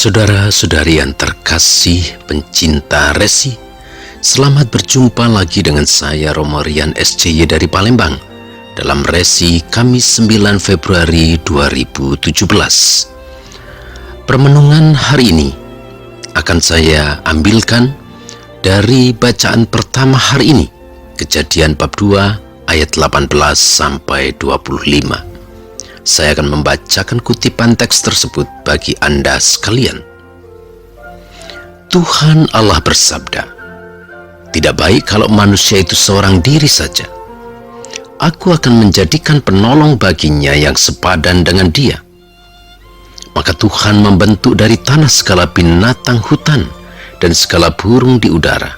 Saudara-saudari yang terkasih pencinta resi, selamat berjumpa lagi dengan saya Romo Rian SCY dari Palembang dalam resi Kamis 9 Februari 2017. Permenungan hari ini akan saya ambilkan dari bacaan pertama hari ini, Kejadian bab 2 ayat 18 sampai 25. Saya akan membacakan kutipan teks tersebut bagi Anda sekalian. Tuhan Allah bersabda, "Tidak baik kalau manusia itu seorang diri saja. Aku akan menjadikan penolong baginya yang sepadan dengan dia." Maka Tuhan membentuk dari tanah segala binatang hutan dan segala burung di udara.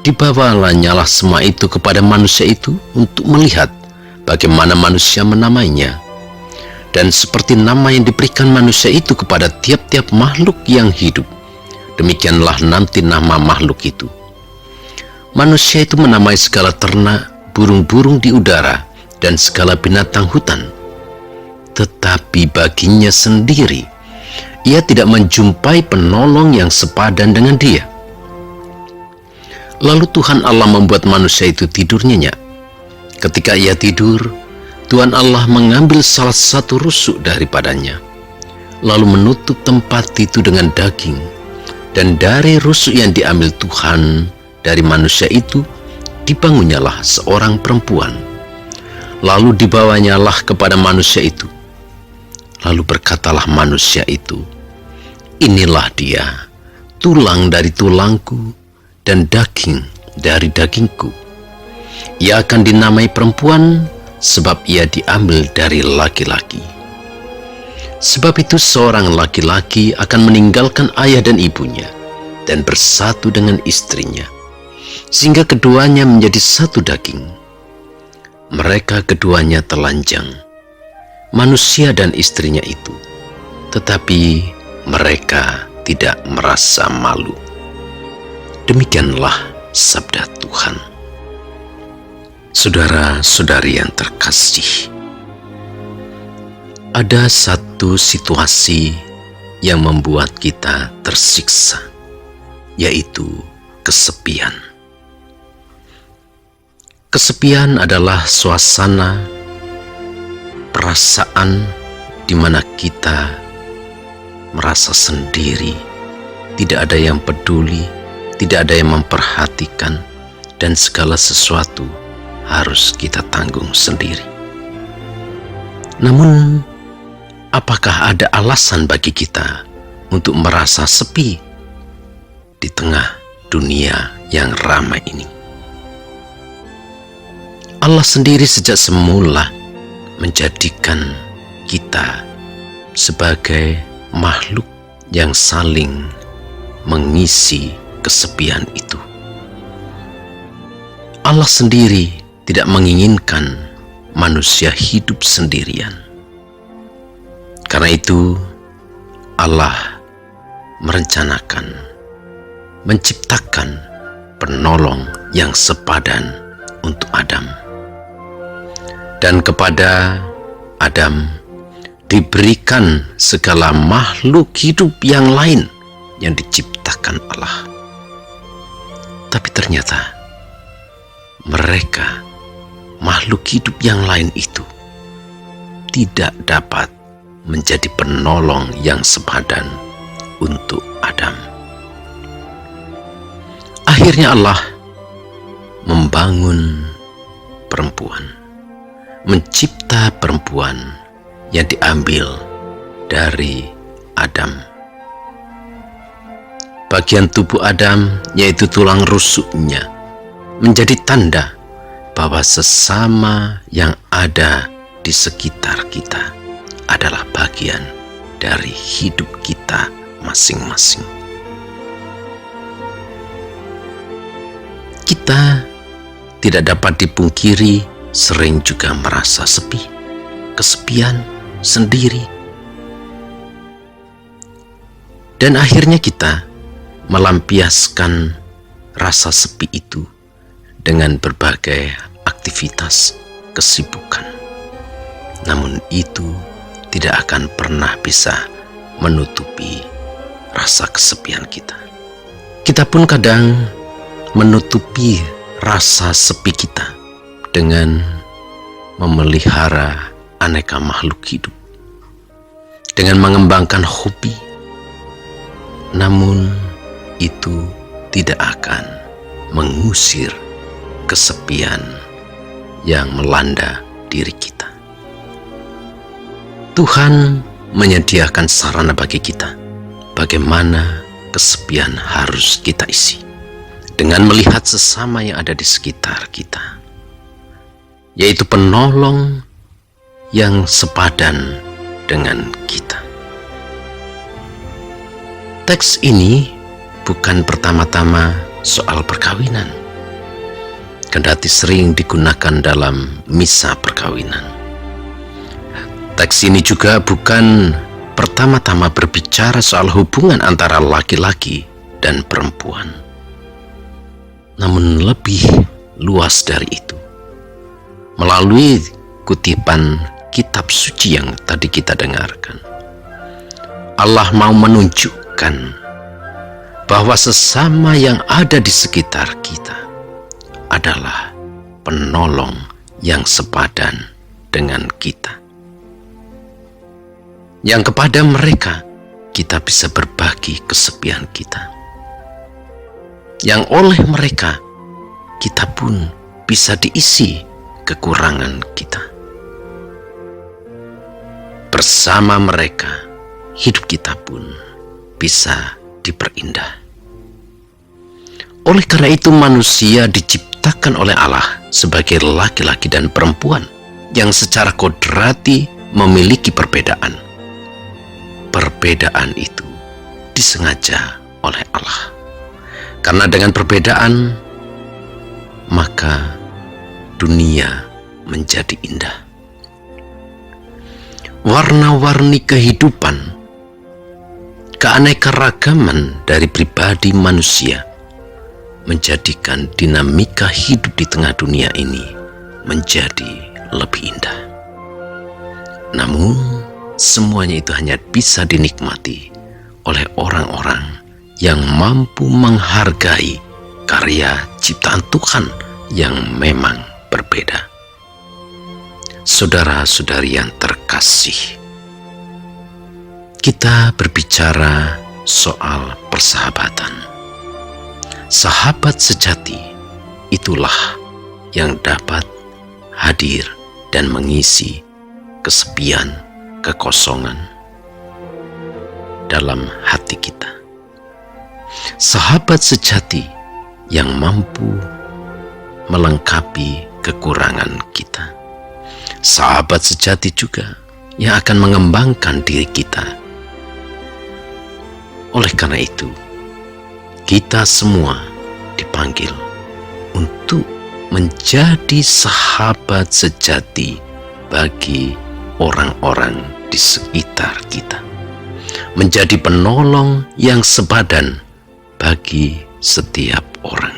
Dibawalah semua itu kepada manusia itu untuk melihat bagaimana manusia menamainya. Dan seperti nama yang diberikan manusia itu kepada tiap-tiap makhluk yang hidup, demikianlah nanti nama makhluk itu. Manusia itu menamai segala ternak, burung-burung di udara, dan segala binatang hutan. Tetapi baginya sendiri, ia tidak menjumpai penolong yang sepadan dengan dia. Lalu Tuhan Allah membuat manusia itu tidur nyenyak. Ketika ia tidur, Tuhan Allah mengambil salah satu rusuk daripadanya, lalu menutup tempat itu dengan daging. Dan dari rusuk yang diambil Tuhan dari manusia itu, dibangunnyalah seorang perempuan. Lalu dibawanyalah kepada manusia itu. Lalu berkatalah manusia itu, "Inilah dia, tulang dari tulangku dan daging dari dagingku. Ia akan dinamai perempuan, sebab ia diambil dari laki-laki. Sebab itu seorang laki-laki akan meninggalkan ayah dan ibunya dan bersatu dengan istrinya, sehingga keduanya menjadi satu daging. Mereka keduanya telanjang, manusia dan istrinya itu, tetapi mereka tidak merasa malu." Demikianlah sabda Tuhan. Saudara-saudari yang terkasih, ada satu situasi yang membuat kita tersiksa, yaitu kesepian. Kesepian adalah suasana, perasaan di mana kita merasa sendiri, tidak ada yang peduli, tidak ada yang memperhatikan, dan segala sesuatu harus kita tanggung sendiri. Namun, apakah ada alasan bagi kita untuk merasa sepi di tengah dunia yang ramai ini? Allah sendiri sejak semula menjadikan kita sebagai makhluk yang saling mengisi kesepian itu. Allah sendiri tidak menginginkan manusia hidup sendirian. Karena itu, Allah merencanakan, menciptakan penolong yang sepadan untuk Adam. Dan kepada Adam diberikan segala makhluk hidup yang lain yang diciptakan Allah. Tapi ternyata mereka, makhluk hidup yang lain itu, tidak dapat menjadi penolong yang sepadan untuk Adam. Akhirnya Allah membangun perempuan, mencipta perempuan yang diambil dari Adam. Bagian tubuh Adam, yaitu tulang rusuknya, menjadi tanda bahwa sesama yang ada di sekitar kita adalah bagian dari hidup kita masing-masing. Kita tidak dapat dipungkiri sering juga merasa sepi, kesepian, sendiri. Dan akhirnya kita melampiaskan rasa sepi itu dengan berbagai aktivitas, kesibukan. Namun itu tidak akan pernah bisa menutupi rasa kesepian kita. Kita pun kadang menutupi rasa sepi kita dengan memelihara aneka makhluk hidup, dengan mengembangkan hobi. Namun itu tidak akan mengusir kesepian yang melanda diri kita. Tuhan menyediakan sarana bagi kita bagaimana kesepian harus kita isi, dengan melihat sesama yang ada di sekitar kita, yaitu penolong yang sepadan dengan kita. Teks ini bukan pertama-tama soal perkawinan, kendati sering digunakan dalam misa perkawinan. Teks ini juga bukan pertama-tama berbicara soal hubungan antara laki-laki dan perempuan, namun lebih luas dari itu. Melalui kutipan kitab suci yang tadi kita dengarkan, Allah mau menunjukkan bahwa sesama yang ada di sekitar kita adalah penolong yang sepadan dengan kita, yang kepada mereka kita bisa berbagi kesepian kita, yang oleh mereka kita pun bisa diisi kekurangan kita. Bersama mereka hidup kita pun bisa diperindah. Oleh karena itu manusia diciptakan oleh Allah sebagai laki-laki dan perempuan yang secara kodrati memiliki perbedaan. Perbedaan itu disengaja oleh Allah. Karena dengan perbedaan, maka dunia menjadi indah. Warna-warni kehidupan, keanekaragaman dari pribadi manusia menjadikan dinamika hidup di tengah dunia ini menjadi lebih indah. Namun, semuanya itu hanya bisa dinikmati oleh orang-orang yang mampu menghargai karya ciptaan Tuhan yang memang berbeda. Saudara-saudari yang terkasih, kita berbicara soal persahabatan. Sahabat sejati itulah yang dapat hadir dan mengisi kesepian, kekosongan dalam hati kita. Sahabat sejati yang mampu melengkapi kekurangan kita. Sahabat sejati juga yang akan mengembangkan diri kita. Oleh karena itu, kita semua dipanggil untuk menjadi sahabat sejati bagi orang-orang di sekitar kita, menjadi penolong yang sepadan bagi setiap orang.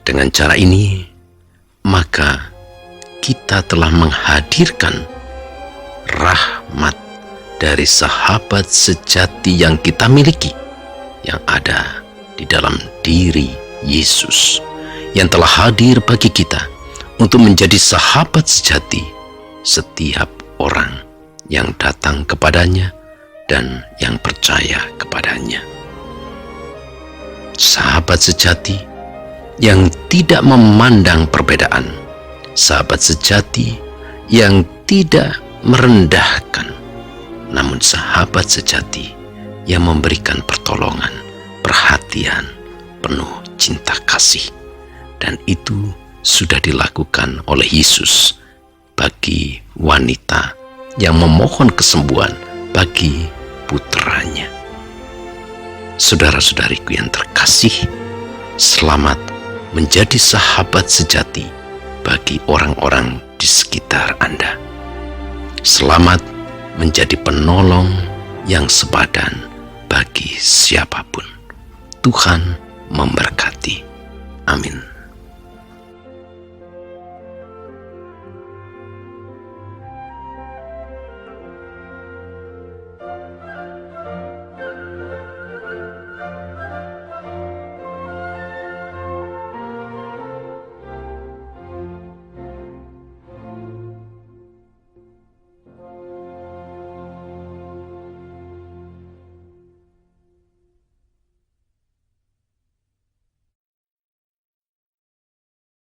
Dengan cara ini, maka kita telah menghadirkan rahmat dari sahabat sejati yang kita miliki, yang ada di dalam diri Yesus, yang telah hadir bagi kita untuk menjadi sahabat sejati setiap orang yang datang kepadanya dan yang percaya kepadanya. Sahabat sejati yang tidak memandang perbedaan, sahabat sejati yang tidak merendahkan, namun sahabat sejati yang memberikan pertolongan, perhatian, penuh cinta kasih. Dan itu sudah dilakukan oleh Yesus bagi wanita yang memohon kesembuhan bagi putranya. Saudara-saudariku yang terkasih, selamat menjadi sahabat sejati bagi orang-orang di sekitar Anda. Selamat menjadi penolong yang sepadan bagi siapapun. Tuhan memberkati. Amin.